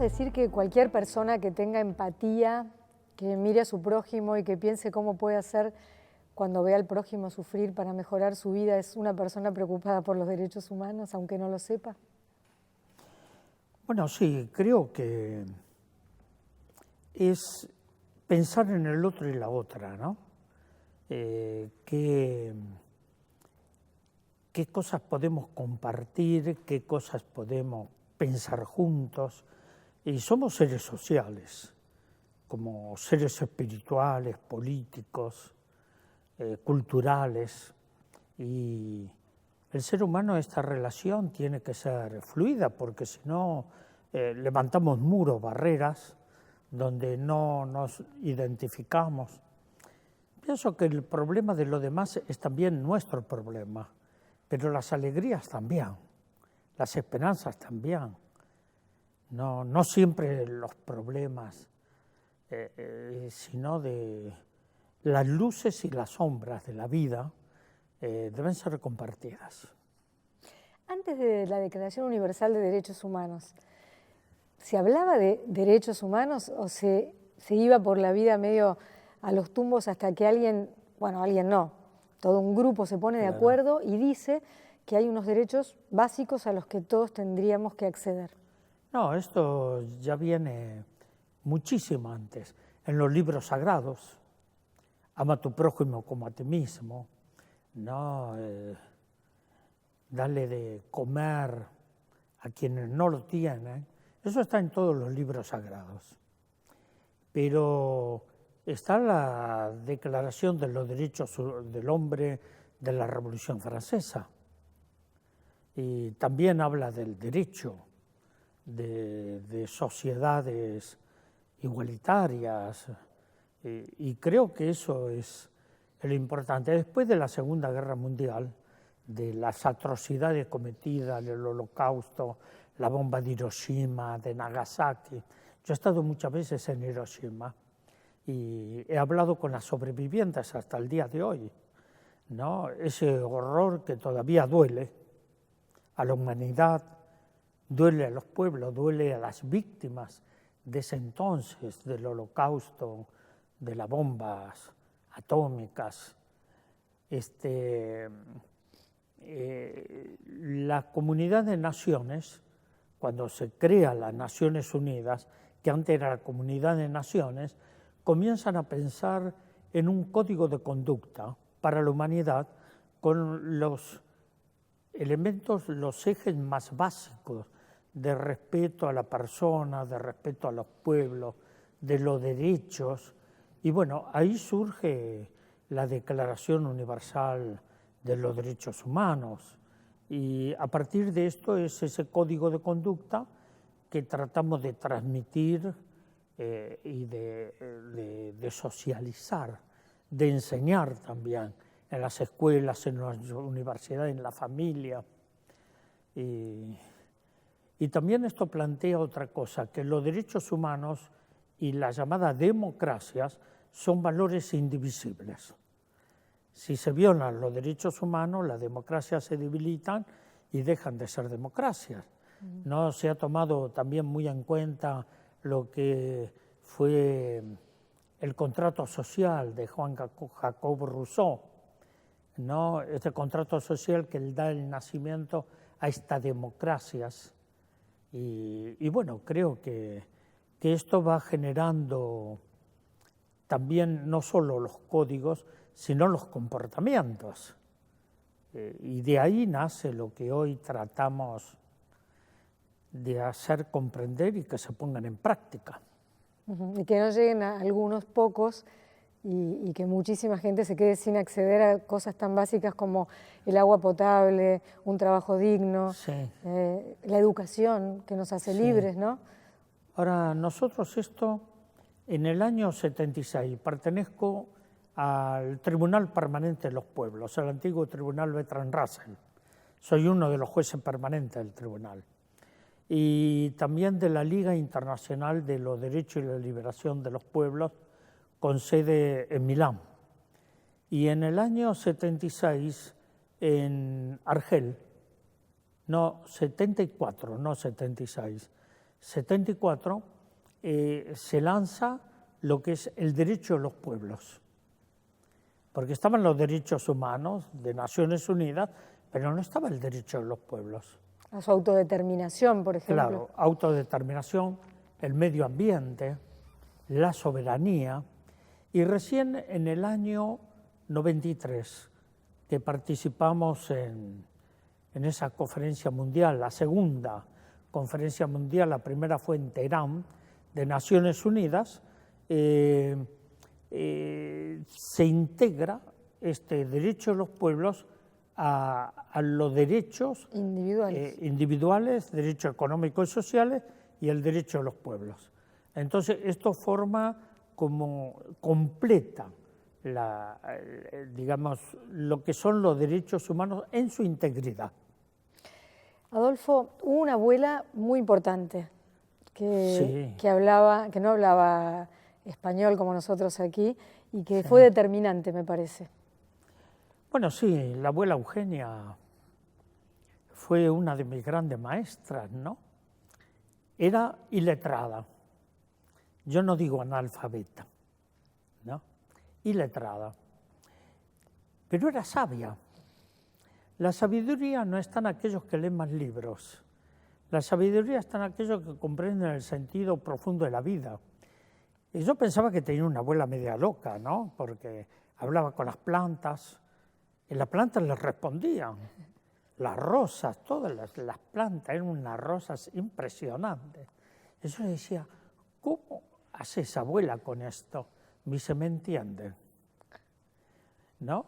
decir que cualquier persona que tenga empatía, que mire a su prójimo y que piense cómo puede hacer cuando ve al prójimo sufrir para mejorar su vida, es una persona preocupada por los derechos humanos, aunque no lo sepa? Bueno, sí, creo que es pensar en el otro y la otra, ¿no? ¿Qué cosas podemos compartir? ¿Qué cosas podemos pensar juntos? Y somos seres sociales, como seres espirituales, políticos, culturales, y el ser humano, esta relación tiene que ser fluida, porque si no levantamos muros, barreras, donde no nos identificamos. Pienso que el problema de lo demás es también nuestro problema, pero las alegrías también, las esperanzas también. No siempre los problemas, sino de las luces y las sombras de la vida deben ser compartidas. Antes de la Declaración Universal de Derechos Humanos, ¿se hablaba de derechos humanos o se iba por la vida medio a los tumbos hasta que alguien no, todo un grupo se pone de acuerdo y dice que hay unos derechos básicos a los que todos tendríamos que acceder? No, esto ya viene muchísimo antes, en los libros sagrados. Ama a tu prójimo como a ti mismo, ¿no? Dale de comer a quienes no lo tienen. Eso está en todos los libros sagrados. Pero está la Declaración de los Derechos del Hombre de la Revolución Francesa. Y también habla del derecho de sociedades igualitarias. Y creo que eso es lo importante. Después de la Segunda Guerra Mundial, de las atrocidades cometidas, el Holocausto, la bomba de Hiroshima, de Nagasaki. Yo he estado muchas veces en Hiroshima y he hablado con las sobrevivientes hasta el día de hoy, ¿no? Ese horror que todavía duele a la humanidad, duele a los pueblos, duele a las víctimas de ese entonces, del Holocausto, de las bombas atómicas. La comunidad de naciones, cuando se crea las Naciones Unidas, que antes era la Comunidad de Naciones, comienzan a pensar en un código de conducta para la humanidad con los elementos, los ejes más básicos de respeto a la persona, de respeto a los pueblos, de los derechos. Y bueno, ahí surge la Declaración Universal de los Derechos Humanos. Y a partir de esto es ese código de conducta que tratamos de transmitir y de socializar, de enseñar también en las escuelas, en las universidades, en la familia. Y también esto plantea otra cosa, que los derechos humanos y las llamadas democracias son valores indivisibles. Si se violan los derechos humanos, las democracias se debilitan y dejan de ser democracias. No se ha tomado también muy en cuenta lo que fue el contrato social de Juan Jacob Rousseau, ¿no? Este contrato social que da el nacimiento a estas democracias. Y bueno, creo que esto va generando también no solo los códigos, sino los comportamientos. Y de ahí nace lo que hoy tratamos de hacer comprender y que se pongan en práctica. Y que no lleguen a algunos pocos y que muchísima gente se quede sin acceder a cosas tan básicas como el agua potable, un trabajo digno, Sí. La educación que nos hace libres, ¿no? Ahora, nosotros esto, en el año 76, pertenezco al Tribunal Permanente de los Pueblos, el antiguo Tribunal Bertrand Russell. Soy uno de los jueces permanentes del tribunal. Y también de la Liga Internacional de los Derechos y la Liberación de los Pueblos, con sede en Milán. Y en el año 76, en Argel, no, 74, no 76, 74, se lanza lo que es el derecho de los pueblos. Porque estaban los derechos humanos de Naciones Unidas, pero no estaba el derecho de los pueblos. A su autodeterminación, por ejemplo. Claro, autodeterminación, el medio ambiente, la soberanía. Y recién en el año 93, que participamos en esa conferencia mundial, la segunda conferencia mundial, la primera fue en Teherán, de Naciones Unidas, se integra este derecho de los pueblos a los derechos individuales, derechos económicos y sociales y el derecho de los pueblos. Entonces, esto forma como completa digamos, lo que son los derechos humanos en su integridad. Adolfo, hubo una abuela muy importante que no hablaba español como nosotros aquí y que fue determinante, me parece. Bueno, sí, la abuela Eugenia fue una de mis grandes maestras, ¿no? Era iletrada. Yo no digo analfabeta, ¿no? Iletrada. Pero era sabia. La sabiduría no está en aquellos que leen más libros. La sabiduría está en aquellos que comprenden el sentido profundo de la vida. Y yo pensaba que tenía una abuela media loca, ¿no? Porque hablaba con las plantas, y las plantas les respondían. Las rosas, todas las plantas eran unas rosas impresionantes. Y yo le decía, ¿cómo hace esa abuela con esto? Me dice, ¿me entienden? ¿No?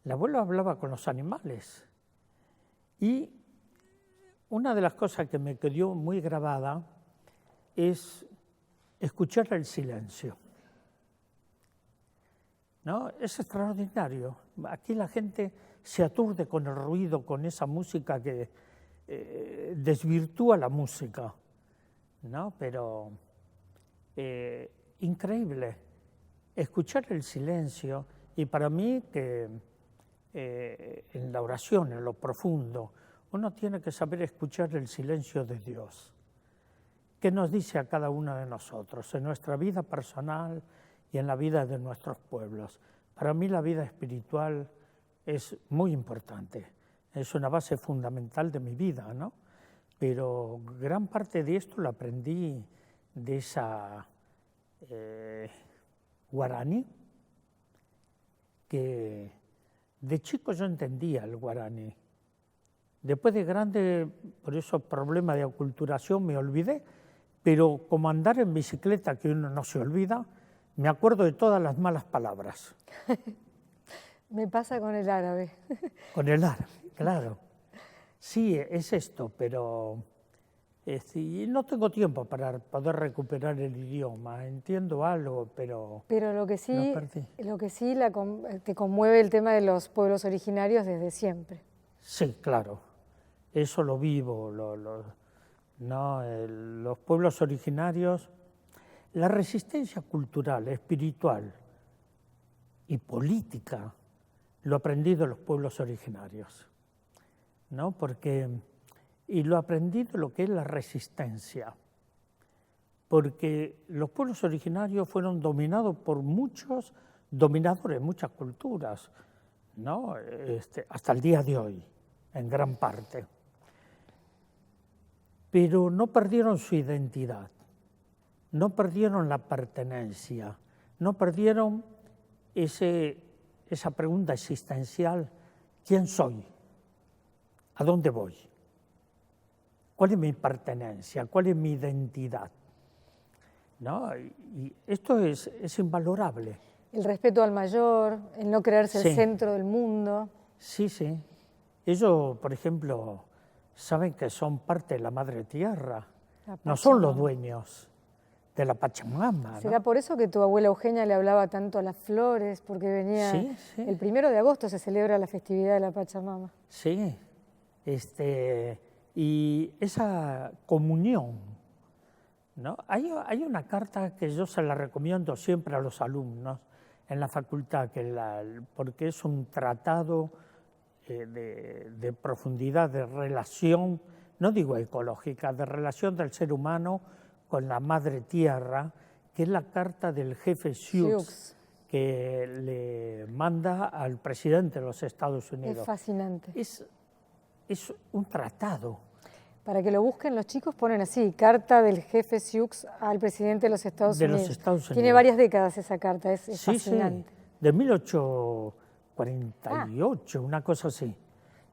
La abuela hablaba con los animales. Y una de las cosas que me quedó muy grabada es escuchar el silencio. ¿No? Es extraordinario. Aquí la gente se aturde con el ruido, con esa música que desvirtúa la música, ¿no? Pero increíble escuchar el silencio. Y para mí que en la oración, en lo profundo, uno tiene que saber escuchar el silencio de Dios. ¿Qué nos dice a cada uno de nosotros en nuestra vida personal y en la vida de nuestros pueblos? Para mí la vida espiritual es muy importante, es una base fundamental de mi vida, ¿no? Pero gran parte de esto lo aprendí de esa guaraní, que de chico yo entendía el guaraní. Después de grande, por esos problemas de aculturación, me olvidé, pero como andar en bicicleta, que uno no se olvida, me acuerdo de todas las malas palabras. Me pasa con el árabe. Con el árabe, claro. Sí, es esto, pero no tengo tiempo para poder recuperar el idioma. Entiendo algo, pero lo que sí, lo perdí. Lo que sí te conmueve el tema de los pueblos originarios desde siempre. Sí, claro. Eso lo vivo. Los pueblos originarios, la resistencia cultural, espiritual y política, lo aprendí de los pueblos originarios, ¿no? Y lo aprendí de lo que es la resistencia, porque los pueblos originarios fueron dominados por muchos dominadores, muchas culturas, ¿no? Hasta el día de hoy, en gran parte. Pero no perdieron su identidad, no perdieron la pertenencia, no perdieron esa pregunta existencial, ¿quién soy? ¿A dónde voy? ¿Cuál es mi pertenencia? ¿Cuál es mi identidad? ¿No? Y esto es invalorable. El respeto al mayor, el no creerse el centro del mundo. Sí, sí. Ellos, por ejemplo, saben que son parte de la Madre Tierra. No son los dueños de la Pachamama. ¿Será por eso que tu abuela Eugenia le hablaba tanto a las flores? Porque venía... Sí. El 1 de agosto se celebra la festividad de la Pachamama. Sí. Y esa comunión, ¿no? Hay una carta que yo se la recomiendo siempre a los alumnos en la facultad, porque es un tratado de profundidad, de relación no digo ecológica, de relación del ser humano con la madre tierra, que es la carta del jefe Sioux, que le manda al presidente de los Estados Unidos. Es fascinante. Es un tratado. Para que lo busquen los chicos ponen así, carta del jefe Sioux al presidente de los Estados Unidos. Tiene varias décadas esa carta, es fascinante. Sí, de 1848, una cosa así.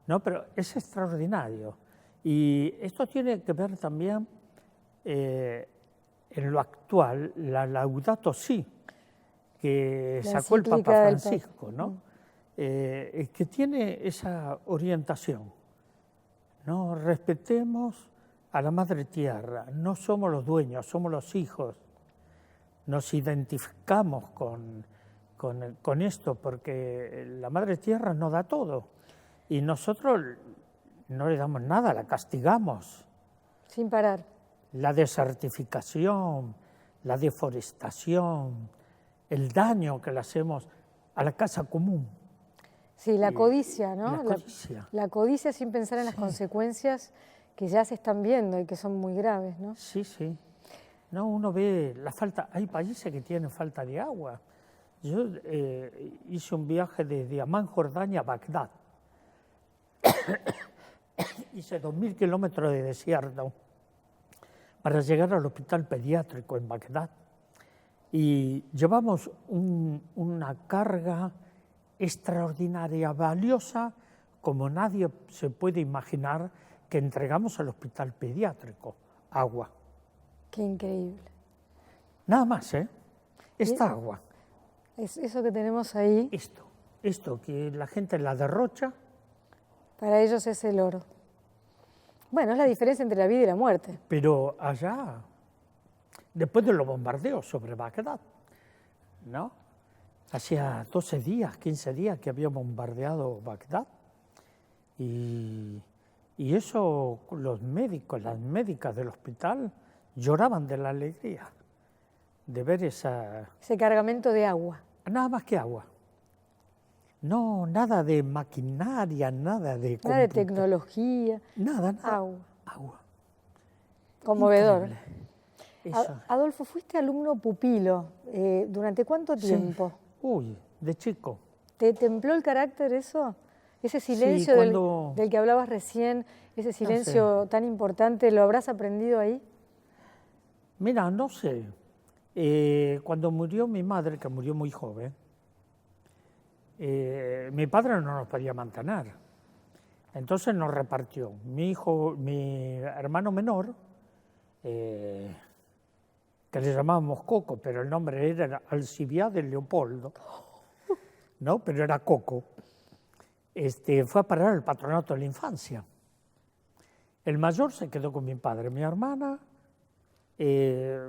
No, pero es extraordinario. Y esto tiene que ver también en lo actual, la Laudato Si, que sacó el Papa Francisco, ¿no? Que tiene esa orientación. No respetemos a la madre tierra, no somos los dueños, somos los hijos. Nos identificamos con esto porque la madre tierra nos da todo y nosotros no le damos nada, la castigamos. Sin parar. La desertificación, la deforestación, el daño que le hacemos a la casa común. Sí, la codicia, ¿no? La codicia. La codicia sin pensar en las consecuencias que ya se están viendo y que son muy graves, ¿no? Sí, sí. No, uno ve la falta, hay países que tienen falta de agua. Yo hice un viaje desde Amán, Jordania, a Bagdad. Hice 2000 kilómetros de desierto para llegar al hospital pediátrico en Bagdad. Y llevamos una carga extraordinaria, valiosa, como nadie se puede imaginar, que entregamos al hospital pediátrico, agua. Qué increíble. Nada más, ¿eh? Esta agua. Es eso que tenemos ahí. Esto que la gente la derrocha. Para ellos es el oro. Bueno, es la diferencia entre la vida y la muerte. Pero allá, después de los bombardeos sobre Bagdad, ¿no? Hacía 12 días, 15 días que había bombardeado Bagdad. Y eso, los médicos, las médicas del hospital lloraban de la alegría de ver ese cargamento de agua. Nada más que agua. No, nada de maquinaria, nada de tecnología. Nada. Agua. Conmovedor. Eso. Adolfo, fuiste alumno pupilo. ¿Durante cuánto tiempo? Sí. Uy, de chico. ¿Te templó el carácter eso? Ese silencio del que hablabas recién, ese silencio tan importante, ¿lo habrás aprendido ahí? Mira, no sé. Cuando murió mi madre, que murió muy joven, mi padre no nos podía mantener. Entonces nos repartió. Mi hermano menor, que le llamábamos Coco, pero el nombre era Alcibiades Leopoldo, ¿no? Pero era Coco. Fue a parar al patronato de la infancia. El mayor se quedó con mi padre. Mi hermana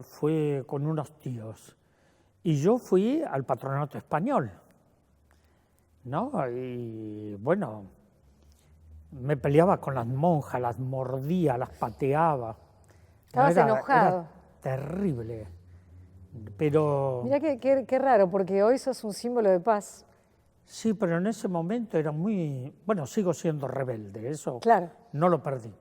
fue con unos tíos. Y yo fui al patronato español, ¿no? Y bueno, me peleaba con las monjas, las mordía, las pateaba. Estabas enojado. Era terrible. Pero... Mirá qué raro, porque hoy sos un símbolo de paz. Sí, pero en ese momento era muy... Bueno, sigo siendo rebelde, eso claro. No lo perdí.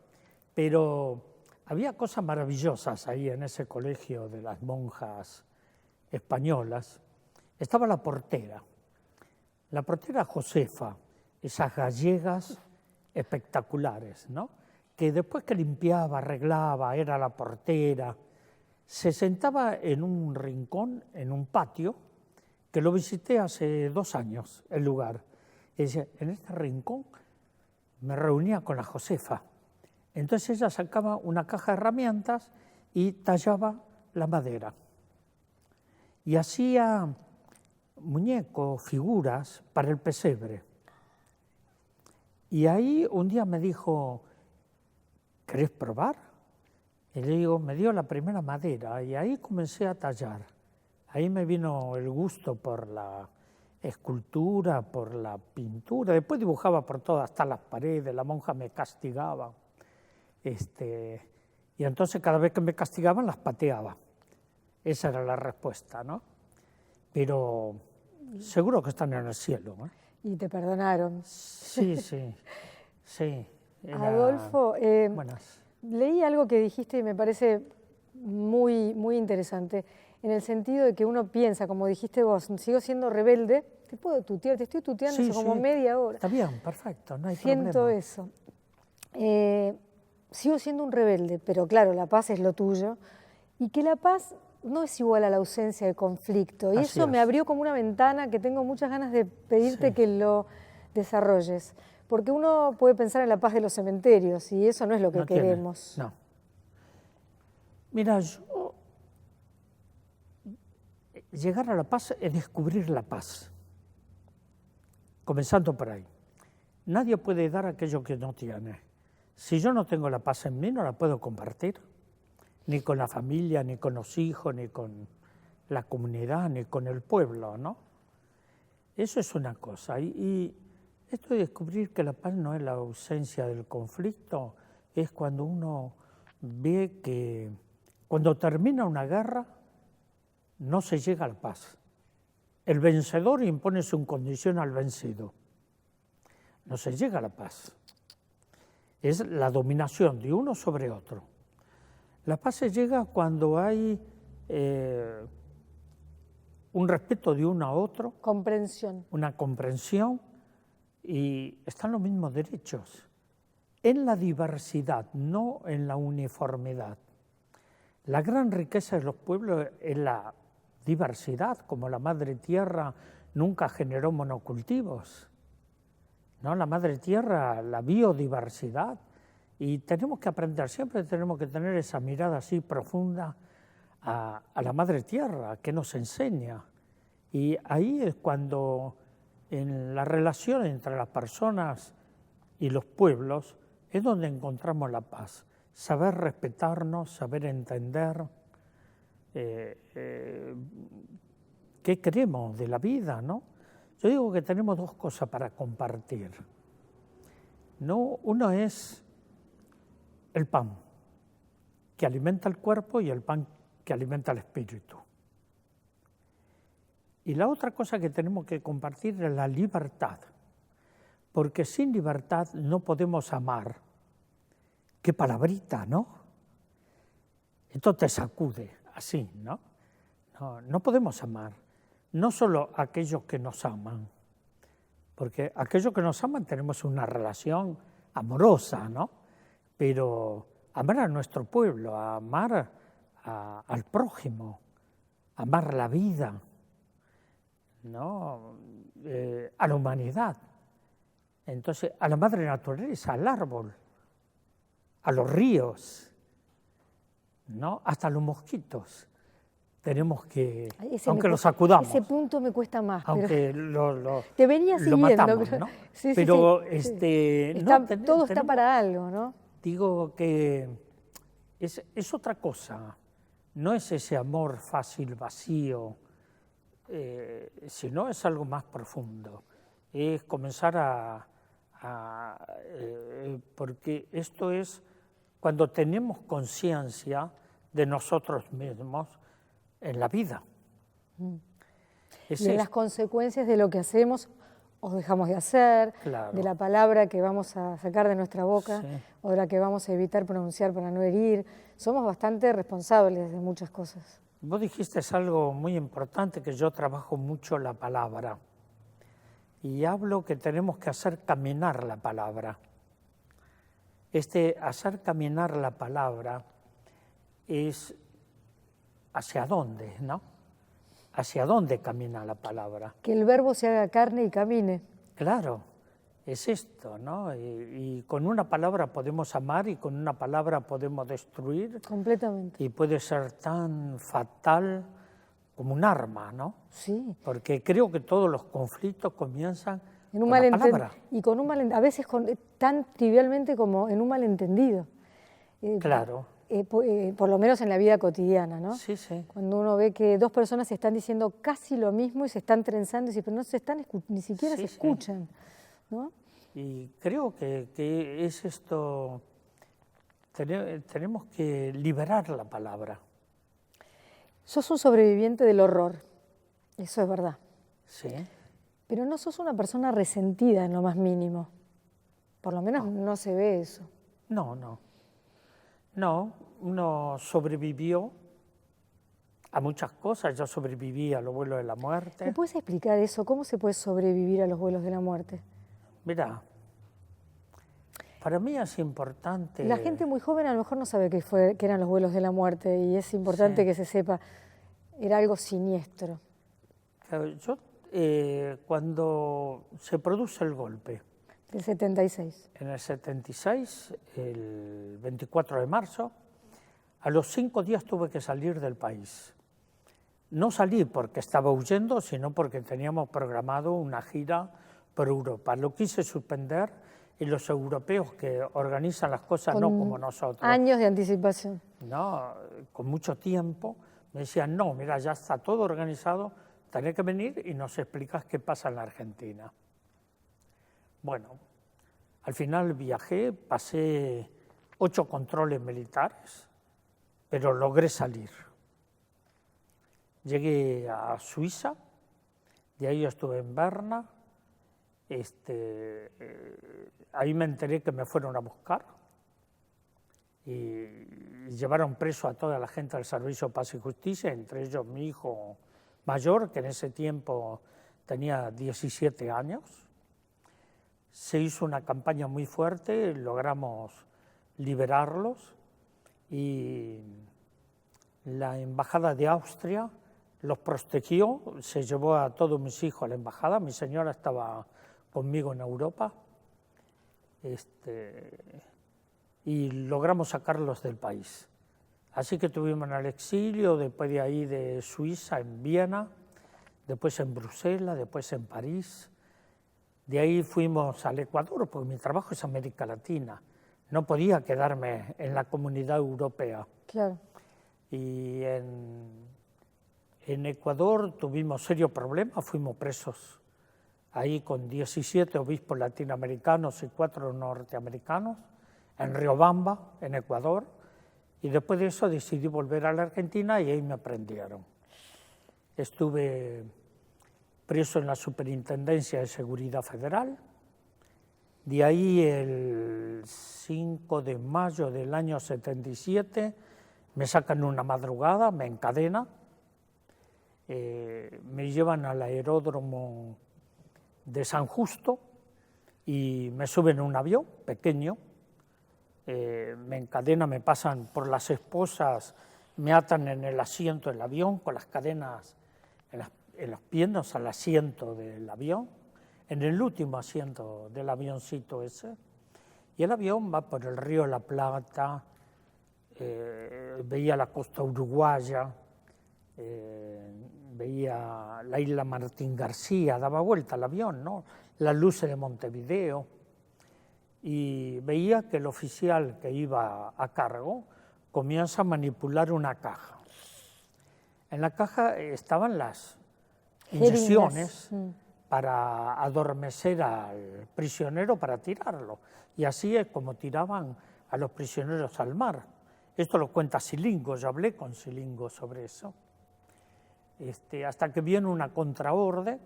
Pero había cosas maravillosas ahí en ese colegio de las monjas españolas. Estaba la portera Josefa, esas gallegas espectaculares, ¿no? Que después que limpiaba, arreglaba, era la portera, se sentaba en un rincón, en un patio, que lo visité hace 2 años, el lugar. Y decía, en este rincón me reunía con la Josefa. Entonces ella sacaba una caja de herramientas y tallaba la madera. Y hacía muñecos, figuras para el pesebre. Y ahí un día me dijo, ¿querés probar? Y le digo, me dio la primera madera y ahí comencé a tallar. Ahí me vino el gusto por la escultura, por la pintura. Después dibujaba por todas, hasta las paredes, la monja me castigaba. Y entonces cada vez que me castigaban las pateaba. Esa era la respuesta, ¿no? Pero seguro que están en el cielo, ¿eh? Y te perdonaron. Sí. Adolfo, leí algo que dijiste y me parece muy, muy interesante, en el sentido de que uno piensa, como dijiste vos, sigo siendo rebelde, te puedo tutear, te estoy tuteando Sí, hace como sí, media hora. está bien, perfecto, no hay Siento problema. eso. Sigo siendo un rebelde, pero claro, la paz es lo tuyo, y que la paz no es igual a la ausencia de conflicto, y Así eso me es. abrió como una ventana que tengo muchas ganas de pedirte Sí. que lo desarrolles, porque uno puede pensar en la paz de los cementerios, y eso no es lo que No tiene, queremos. no. Mira, yo llegar a la paz es descubrir la paz, comenzando por ahí. Nadie puede dar aquello que no tiene. Si yo no tengo la paz en mí, no la puedo compartir, ni con la familia, ni con los hijos, ni con la comunidad, ni con el pueblo, ¿no? Eso es una cosa. Y esto de descubrir que la paz no es la ausencia del conflicto, es cuando uno ve que cuando termina una guerra, no se llega a la paz. El vencedor impone su condición al vencido. No se llega a la paz. Es la dominación de uno sobre otro. La paz se llega cuando hay un respeto de uno a otro, Comprensión. una comprensión y están los mismos derechos. En la diversidad, no en la uniformidad. La gran riqueza de los pueblos es la diversidad, como la madre tierra nunca generó monocultivos, ¿no? La madre tierra, la biodiversidad, y tenemos que aprender, siempre tenemos que tener esa mirada así profunda a la madre tierra que nos enseña. Y ahí es cuando en la relación entre las personas y los pueblos es donde encontramos la paz. Saber respetarnos, saber entender qué queremos de la vida, ¿no? Yo digo que tenemos dos cosas para compartir, ¿no? Uno es el pan, que alimenta el cuerpo, y el pan que alimenta el espíritu. Y la otra cosa que tenemos que compartir es la libertad, porque sin libertad no podemos amar. Qué palabrita, ¿no? Esto te sacude así, ¿no? No podemos amar, no solo a aquellos que nos aman, porque aquellos que nos aman tenemos una relación amorosa, ¿no? Pero amar a nuestro pueblo, amar al prójimo, amar la vida, ¿no? A la humanidad. Entonces, a la madre naturaleza, al árbol, a los ríos, ¿no? Hasta los mosquitos. Tenemos que, aunque los sacudamos. Ese punto me cuesta más. Aunque te venía lo siguiendo, matamos, pero, ¿no? sí, pero sí. no, todo está para algo, ¿no? Digo que es otra cosa. No es ese amor fácil, vacío, sino es algo más profundo. Es comenzar porque esto es cuando tenemos conciencia de nosotros mismos en la vida. Y de las consecuencias de lo que hacemos o dejamos de hacer, claro. De la palabra que vamos a sacar de nuestra boca, sí, o de la que vamos a evitar pronunciar para no herir. Somos bastante responsables de muchas cosas. Vos dijiste algo muy importante, que yo trabajo mucho la palabra. Y hablo que tenemos que hacer caminar la palabra. Hacer caminar la palabra es hacia dónde, ¿no? Hacia dónde camina la palabra. Que el verbo se haga carne y camine. Claro, es esto, ¿no? Y con una palabra podemos amar y con una palabra podemos destruir. Completamente. Y puede ser tan fatal como un arma, ¿no? Sí. Porque creo que todos los conflictos comienzan en un con la palabra. Y con a veces tan trivialmente como en un malentendido. Claro. Por lo menos en la vida cotidiana, ¿no? Sí, sí. Cuando uno ve que dos personas están diciendo casi lo mismo y se están trenzando, pero no se están, ni siquiera se escuchan, ¿no? Y creo que es esto, tenemos que liberar la palabra. Sos un sobreviviente del horror, eso es verdad. Sí. Pero no sos una persona resentida en lo más mínimo. Por lo menos no se ve eso. No. No, uno sobrevivió a muchas cosas. Yo sobreviví a los vuelos de la muerte. ¿Me puedes explicar eso? ¿Cómo se puede sobrevivir a los vuelos de la muerte? Mira, para mí es importante... La gente muy joven a lo mejor no sabe qué eran los vuelos de la muerte y es importante Sí. que se sepa. Era algo siniestro. Claro, yo, cuando se produce el golpe, Del 76. en el 76, el 24 de marzo, a los 5 días tuve que salir del país. No salí porque estaba huyendo, sino porque teníamos programado una gira por Europa. Lo quise suspender y los europeos que organizan las cosas no como nosotros. Años de anticipación. No, con mucho tiempo, me decían, no, mira, ya está todo organizado, tenés que venir y nos explicas qué pasa en la Argentina. Bueno, al final viajé, pasé 8 controles militares, pero logré salir. Llegué a Suiza, de ahí estuve en Berna, ahí me enteré que me fueron a buscar y llevaron preso a toda la gente del Servicio Paz y Justicia, entre ellos mi hijo mayor, que en ese tiempo tenía 17 años. Se hizo una campaña muy fuerte, logramos liberarlos y la Embajada de Austria los protegió, se llevó a todos mis hijos a la embajada, mi señora estaba conmigo en Europa, y logramos sacarlos del país. Así que tuvimos en el exilio, después de ahí de Suiza, en Viena, después en Bruselas, después en París. De ahí fuimos al Ecuador, porque mi trabajo es América Latina. No podía quedarme en la comunidad europea. Claro. Y en Ecuador tuvimos serios problemas, fuimos presos ahí con 17 obispos latinoamericanos y 4 norteamericanos, en Riobamba, en Ecuador, y después de eso decidí volver a la Argentina y ahí me prendieron. Estuve preso en la Superintendencia de Seguridad Federal, de ahí el 5 de mayo del año 77 me sacan una madrugada, me encadenan, me llevan al aeródromo de San Justo y me suben en un avión pequeño, me encadenan, me pasan por las esposas, me atan en el asiento del avión con las cadenas en las piernas al asiento del avión, en el último asiento del avioncito ese, y el avión va por el río de la Plata, veía la costa uruguaya, veía la isla Martín García, daba vuelta el avión, ¿no? Las luces de Montevideo, y veía que el oficial que iba a cargo comienza a manipular una caja. En la caja estaban las inyecciones para adormecer al prisionero, para tirarlo, y así es como tiraban a los prisioneros al mar. Esto lo cuenta Silingo, yo hablé con Silingo sobre eso. Hasta que viene una contraorden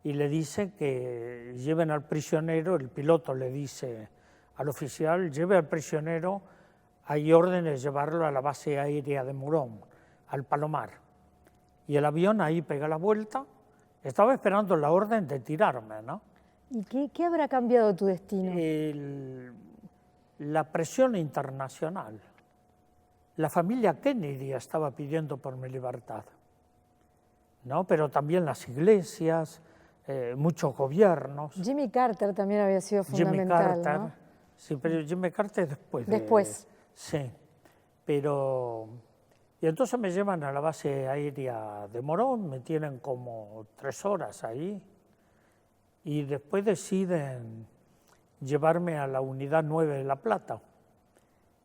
y le dice que lleven al prisionero, el piloto le dice al oficial, lleve al prisionero, hay órdenes de llevarlo a la base aérea de Morón, al Palomar. Y el avión ahí pega la vuelta, estaba esperando la orden de tirarme, ¿no? ¿Y qué habrá cambiado tu destino? La presión internacional. La familia Kennedy estaba pidiendo por mi libertad, ¿no? Pero también las iglesias, muchos gobiernos. Jimmy Carter también había sido fundamental, Jimmy Carter, ¿no? Sí, pero Jimmy Carter después. Después. Sí, pero... Y entonces me llevan a la base aérea de Morón, me tienen como 3 horas ahí, y después deciden llevarme a la unidad 9 de La Plata,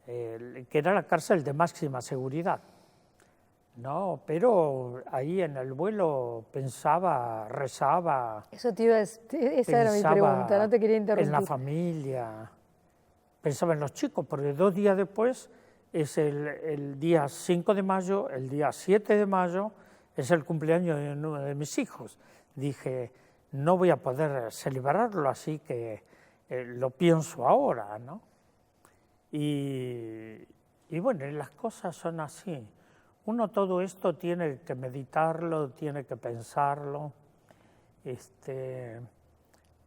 que era la cárcel de máxima seguridad. No, pero ahí en el vuelo pensaba, rezaba. Eso te iba a decir, esa era mi pregunta, no te quería interrumpir. En la familia, pensaba en los chicos, porque 2 días después es el día 5 de mayo, el día 7 de mayo es el cumpleaños de uno de mis hijos. Dije, no voy a poder celebrarlo, así que lo pienso ahora, ¿no? Y Y bueno, las cosas son así. Uno todo esto tiene que meditarlo, tiene que pensarlo.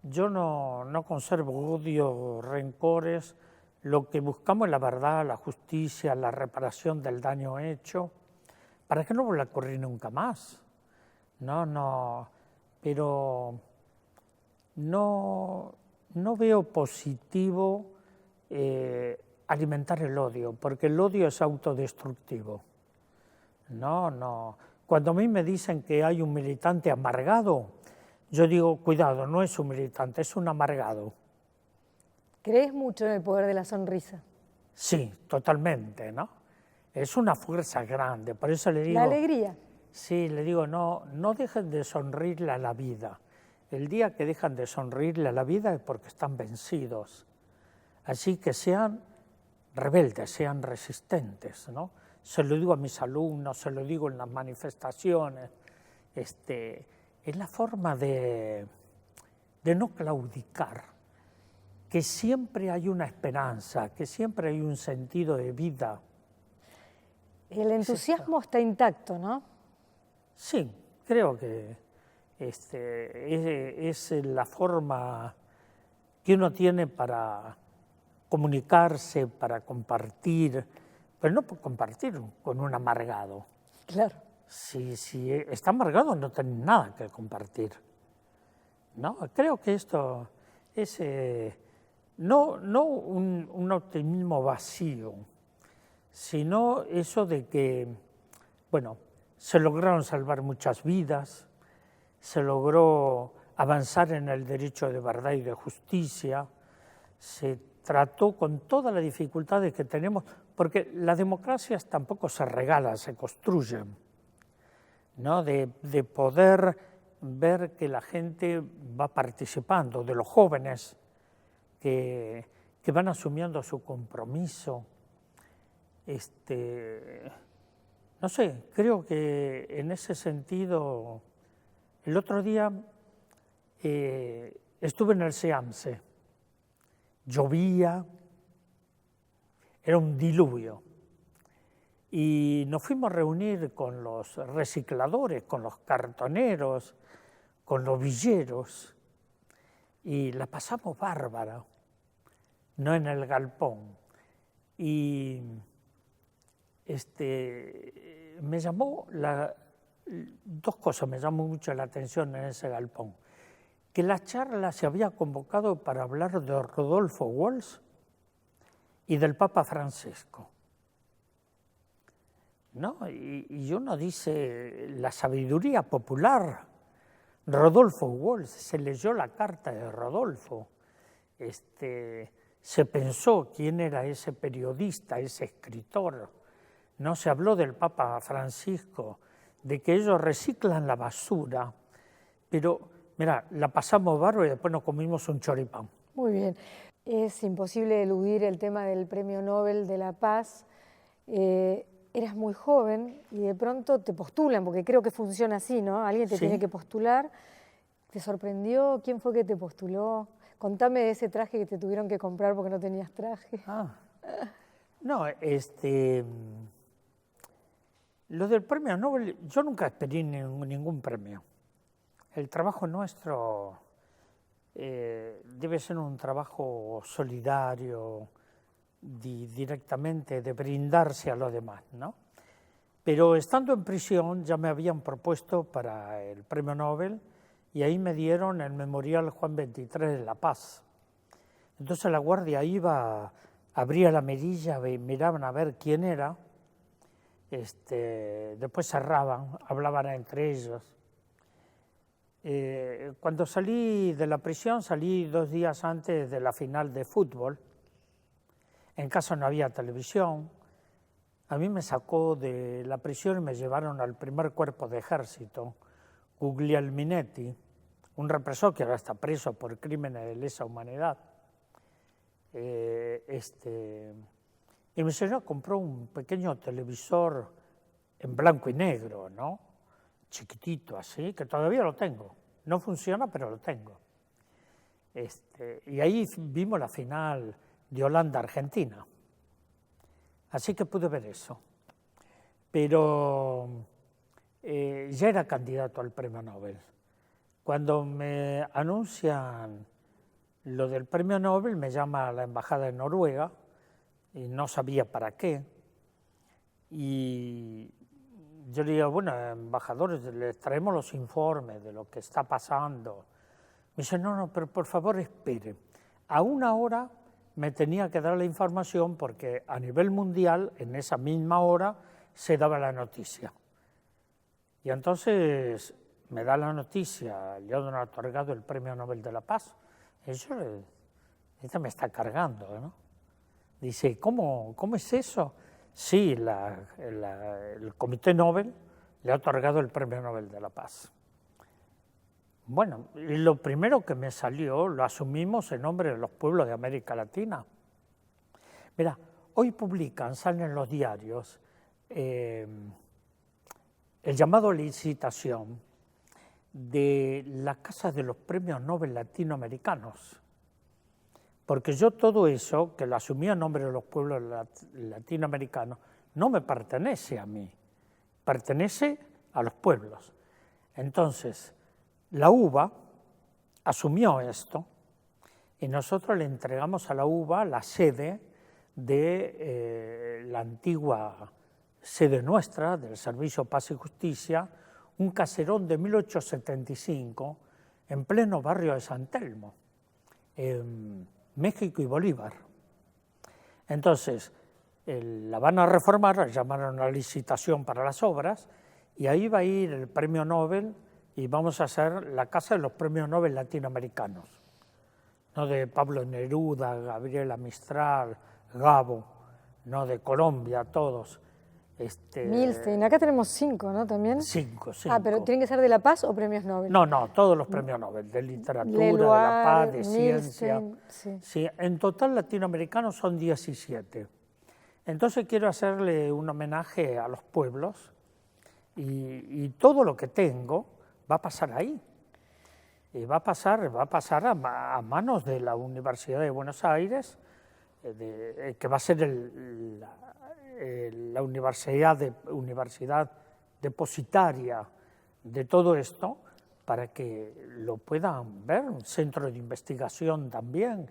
Yo no conservo odio, rencores. Lo que buscamos es la verdad, la justicia, la reparación del daño hecho, para que no vuelva a ocurrir nunca más. Pero no veo positivo alimentar el odio, porque el odio es autodestructivo. Cuando a mí me dicen que hay un militante amargado, yo digo, cuidado, no es un militante, es un amargado. ¿Crees mucho en el poder de la sonrisa? Sí, totalmente, ¿no? Es una fuerza grande, por eso le digo... La alegría. Sí, le digo, no dejen de sonreírle a la vida. El día que dejan de sonreírle a la vida es porque están vencidos. Así que sean rebeldes, sean resistentes, ¿no? Se lo digo a mis alumnos, se lo digo en las manifestaciones. Es la forma de no claudicar, que siempre hay una esperanza, que siempre hay un sentido de vida. El entusiasmo está intacto, ¿no? Sí, creo que es la forma que uno tiene para comunicarse, para compartir, pero no compartir con un amargado. Claro. Si está amargado no tiene nada que compartir. ¿No? Creo que esto es no un optimismo vacío, sino eso de que, bueno, se lograron salvar muchas vidas, se logró avanzar en el derecho de verdad y de justicia, se trató con todas las dificultades que tenemos, porque las democracias tampoco se regalan, se construyen, ¿no? De poder ver que la gente va participando, de los jóvenes que van asumiendo su compromiso. No sé, creo que en ese sentido, el otro día estuve en el SEAMSE, llovía, era un diluvio, y nos fuimos a reunir con los recicladores, con los cartoneros, con los villeros, y la pasamos bárbara, no en el galpón. Y me llamó dos cosas me llamó mucho la atención en ese galpón. Que la charla se había convocado para hablar de Rodolfo Walsh y del Papa Francisco, ¿no? Y uno dice, la sabiduría popular, Rodolfo Walsh, se leyó la carta de Rodolfo, se pensó quién era ese periodista, ese escritor, no se habló del Papa Francisco, de que ellos reciclan la basura, pero mira, la pasamos bárbaro y después nos comimos un choripán. Muy bien. Es imposible eludir el tema del Premio Nobel de la Paz. Eras muy joven y de pronto te postulan, porque creo que funciona así, ¿no? Alguien te tiene que postular. ¿Te sorprendió? ¿Quién fue que te postuló? Contame de ese traje que te tuvieron que comprar porque no tenías traje. No, lo del Premio Nobel, yo nunca esperé ningún premio. El trabajo nuestro debe ser un trabajo solidario, directamente de brindarse a los demás, ¿no? Pero estando en prisión ya me habían propuesto para el Premio Nobel y ahí me dieron el Memorial Juan XXIII de La Paz. Entonces la guardia iba, abría la mirilla, miraban a ver quién era, después cerraban, hablaban entre ellos. Cuando salí de la prisión, salí 2 días antes de la final de fútbol. En casa no había televisión. A mí me sacó de la prisión y me llevaron al primer cuerpo de ejército, Guglielminetti, un represor que ahora está preso por crímenes de lesa humanidad. Y mi señor compró un pequeño televisor en blanco y negro, ¿no? Chiquitito así, que todavía lo tengo. No funciona, pero lo tengo. Y ahí vimos la final de Holanda-Argentina. Así que pude ver eso. Pero ya era candidato al premio Nobel. Cuando me anuncian lo del premio Nobel, me llama a la embajada de Noruega y no sabía para qué. Y yo le digo, bueno, embajadores, les traemos los informes de lo que está pasando. Me dice, no, pero por favor espere. A una hora me tenía que dar la información porque a nivel mundial, en esa misma hora, se daba la noticia. Y entonces me da la noticia, le han otorgado el Premio Nobel de la Paz. Eso, esta me está cargando, ¿no? Dice, ¿cómo es eso? Sí, el Comité Nobel le ha otorgado el Premio Nobel de la Paz. Bueno, y lo primero que me salió, lo asumimos en nombre de los pueblos de América Latina. Mira, hoy salen en los diarios el llamado a licitación de la Casa de los Premios Nobel Latinoamericanos. Porque yo todo eso, que lo asumí en nombre de los pueblos latinoamericanos, no me pertenece a mí, pertenece a los pueblos. Entonces, la UBA asumió esto y nosotros le entregamos a la UBA la sede de la antigua sede nuestra, del Servicio Paz y Justicia, un caserón de 1875 en pleno barrio de San Telmo, en México y Bolívar. Entonces, la van a reformar, la llamaron a licitación para las obras, y ahí va a ir el premio Nobel y vamos a hacer la Casa de los Premios Nobel Latinoamericanos, no de Pablo Neruda, Gabriela Mistral, Gabo, no de Colombia, todos. Milstein, acá tenemos 5, ¿no? También. 5. Pero ¿tienen que ser de la Paz o premios Nobel? No, todos los premios Nobel, de literatura, de la paz, de ciencia. Sí, en total latinoamericanos son 17. Entonces quiero hacerle un homenaje a los pueblos y todo lo que tengo va a pasar ahí. Y va a pasar a manos de la Universidad de Buenos Aires, que va a ser la universidad depositaria de todo esto, para que lo puedan ver, un centro de investigación también,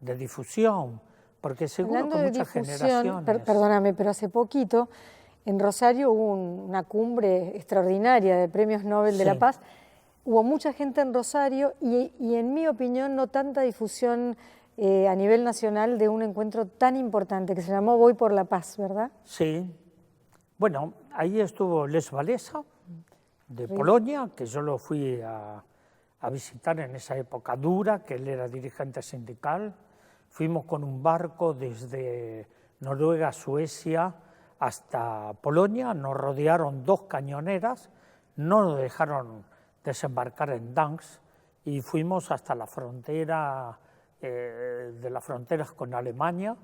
de difusión, porque seguro Hablando que de muchas difusión, generaciones... Perdóname, pero hace poquito en Rosario hubo una cumbre extraordinaria de premios Nobel de la Paz. Hubo mucha gente en Rosario y en mi opinión no tanta difusión a nivel nacional de un encuentro tan importante que se llamó Voy por la Paz, ¿verdad? Sí. Bueno, ahí estuvo Lech Walesa, de Polonia, que yo lo fui a visitar en esa época dura, que él era dirigente sindical. Fuimos con un barco desde Noruega, Suecia, hasta Polonia, nos rodearon 2 cañoneras, no nos dejaron desembarcar en Gdansk y fuimos hasta la frontera de las fronteras con Alemania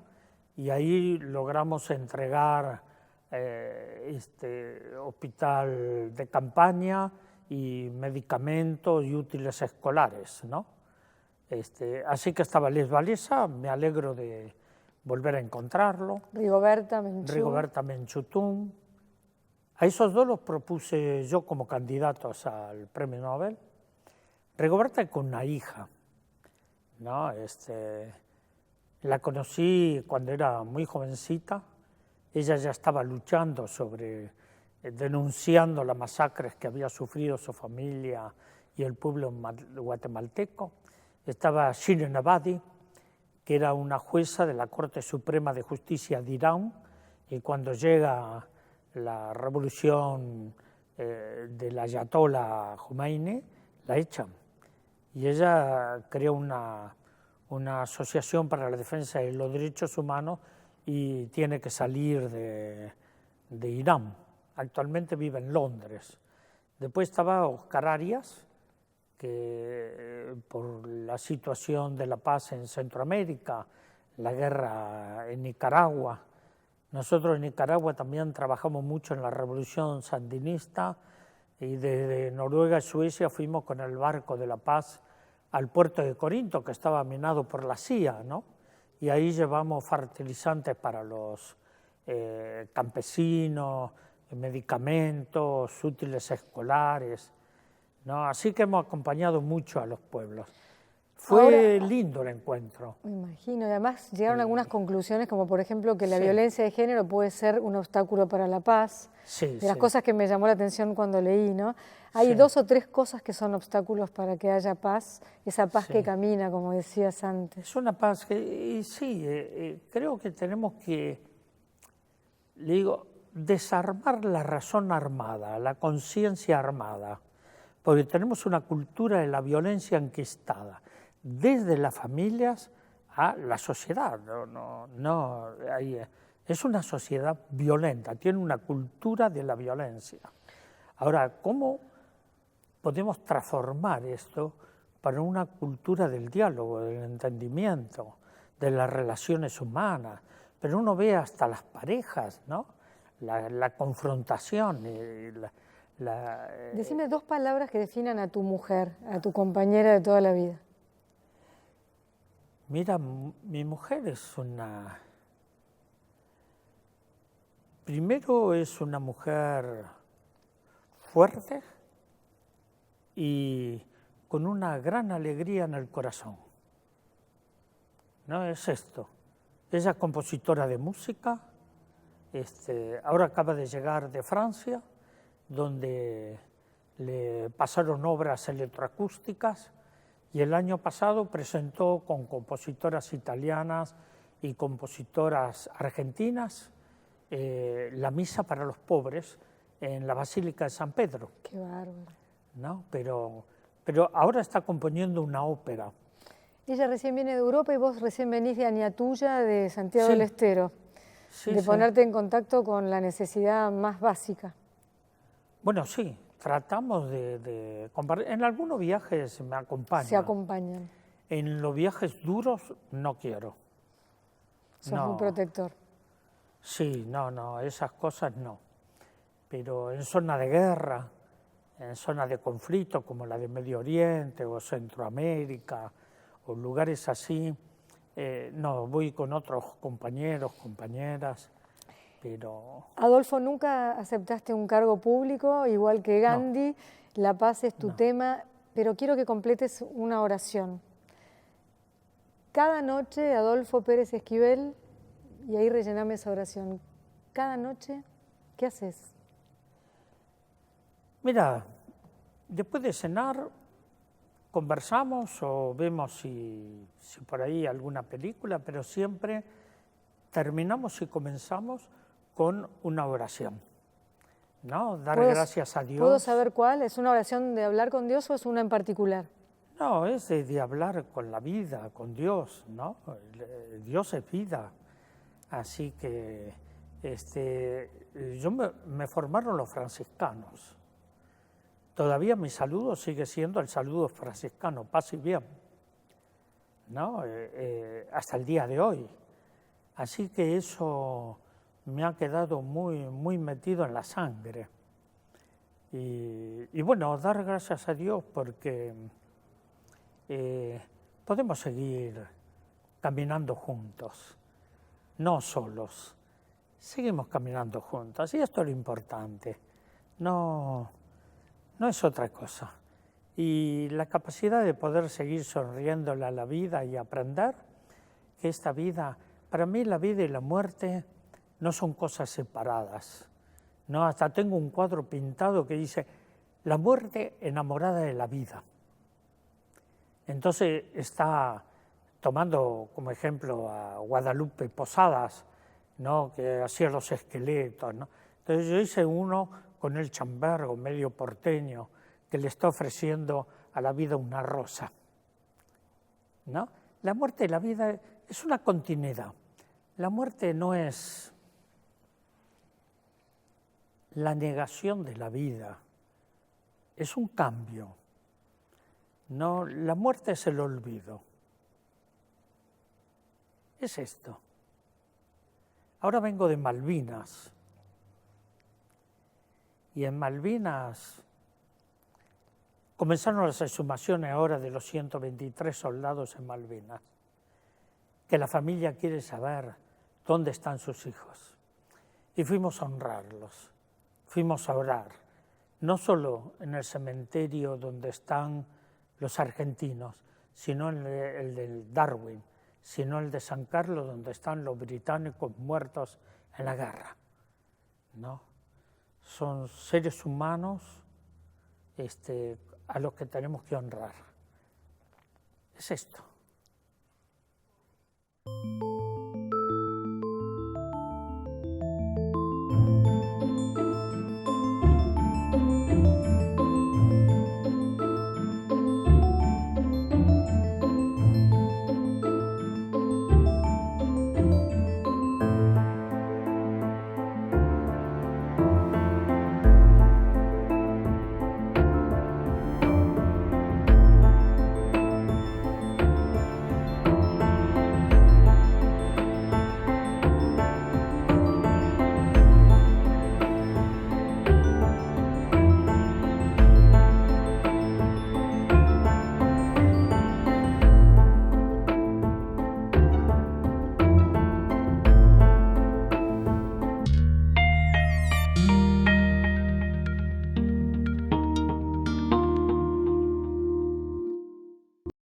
y ahí logramos entregar hospital de campaña y medicamentos y útiles escolares, ¿no? Así que estaba Lech Walesa, me alegro de volver a encontrarlo. Rigoberta Menchú. A esos 2 los propuse yo como candidatos al premio Nobel. Rigoberta con una hija, ¿no? La conocí cuando era muy jovencita. Ella ya estaba luchando denunciando las masacres que había sufrido su familia y el pueblo guatemalteco. Estaba Shirin Ebadi, que era una jueza de la Corte Suprema de Justicia de Irán, y cuando llega la revolución del ayatollah Khomeini, la echan. Y ella creó una asociación para la defensa de los derechos humanos y tiene que salir de Irán. Actualmente vive en Londres. Después estaba Oscar Arias, que por la situación de la paz en Centroamérica, la guerra en Nicaragua. Nosotros en Nicaragua también trabajamos mucho en la revolución sandinista y desde Noruega y Suecia fuimos con el barco de la paz al puerto de Corinto, que estaba minado por la CIA, ¿no? Y ahí llevamos fertilizantes para los campesinos, medicamentos, útiles escolares, ¿no? Así que hemos acompañado mucho a los pueblos. Fue lindo el encuentro. Me imagino, y además llegaron a algunas conclusiones, como por ejemplo que la violencia de género puede ser un obstáculo para la paz, de las cosas que me llamó la atención cuando leí, ¿no? Hay 2 o 3 cosas que son obstáculos para que haya paz, esa paz que camina, como decías antes. Es una paz que, y sí, creo que tenemos que, le digo, desarmar la razón armada, la conciencia armada, porque tenemos una cultura de la violencia enquistada, desde las familias a la sociedad. Es una sociedad violenta, tiene una cultura de la violencia. Ahora, ¿cómo podemos transformar esto para una cultura del diálogo, del entendimiento, de las relaciones humanas? Pero uno ve hasta las parejas, ¿no? La confrontación. Decime 2 palabras que definan a tu mujer, a tu compañera de toda la vida. Mira, mi mujer es una... Primero es una mujer fuerte y con una gran alegría en el corazón. ¿No? Es esto. Ella es compositora de música, ahora acaba de llegar de Francia, donde le pasaron obras electroacústicas, y el año pasado presentó con compositoras italianas y compositoras argentinas la Misa para los Pobres en la Basílica de San Pedro. ¡Qué bárbaro! ¿No? Pero ahora está componiendo una ópera. Ella recién viene de Europa y vos recién venís de Añatuya, de Santiago del Estero, de ponerte en contacto con la necesidad más básica. Bueno, sí, tratamos de compartir. En algunos viajes me acompañan. Se acompañan. En los viajes duros no quiero. Sos un protector. Sí, no, esas cosas no. Pero en zona de guerra, en zonas de conflicto como la de Medio Oriente o Centroamérica o lugares así, no, voy con otros compañeros, compañeras, pero... Adolfo, ¿nunca aceptaste un cargo público, igual que Gandhi? No. La paz es tu tema, pero quiero que completes una oración. Cada noche, Adolfo Pérez Esquivel, y ahí rellename esa oración. Cada noche, ¿qué haces? Mira, después de cenar conversamos o vemos si por ahí alguna película, pero siempre terminamos y comenzamos con una oración, ¿no? Dar gracias a Dios. ¿Puedo saber cuál? ¿Es una oración de hablar con Dios o es una en particular? No, es de hablar con la vida, con Dios, ¿no? Dios es vida. Así que me formaron los franciscanos. Todavía mi saludo sigue siendo el saludo franciscano, paz y bien, ¿no? Hasta el día de hoy. Así que eso me ha quedado muy metido en la sangre. Y bueno, dar gracias a Dios porque podemos seguir caminando juntos, no solos. Seguimos caminando juntos y esto es lo importante. No es otra cosa. Y la capacidad de poder seguir sonriéndole a la vida y aprender que esta vida, para mí la vida y la muerte no son cosas separadas. No, hasta tengo un cuadro pintado que dice, la muerte enamorada de la vida. Entonces está tomando como ejemplo a Guadalupe Posadas, ¿no? Que hacía los esqueletos, ¿no? Entonces yo hice uno con el chambergo medio porteño que le está ofreciendo a la vida una rosa, ¿no? La muerte y la vida es una continuidad. La muerte no es la negación de la vida, es un cambio. No, la muerte es el olvido. Es esto. Ahora vengo de Malvinas. Y en Malvinas comenzaron las exhumaciones ahora de los 123 soldados en Malvinas, que la familia quiere saber dónde están sus hijos. y fuimos a honrarlos, fuimos a orar, no solo en el cementerio donde están los argentinos, sino en el del Darwin, sino el de San Carlos, donde están los británicos muertos en la guerra, ¿no? Son seres humanos a los que tenemos que honrar. Es esto.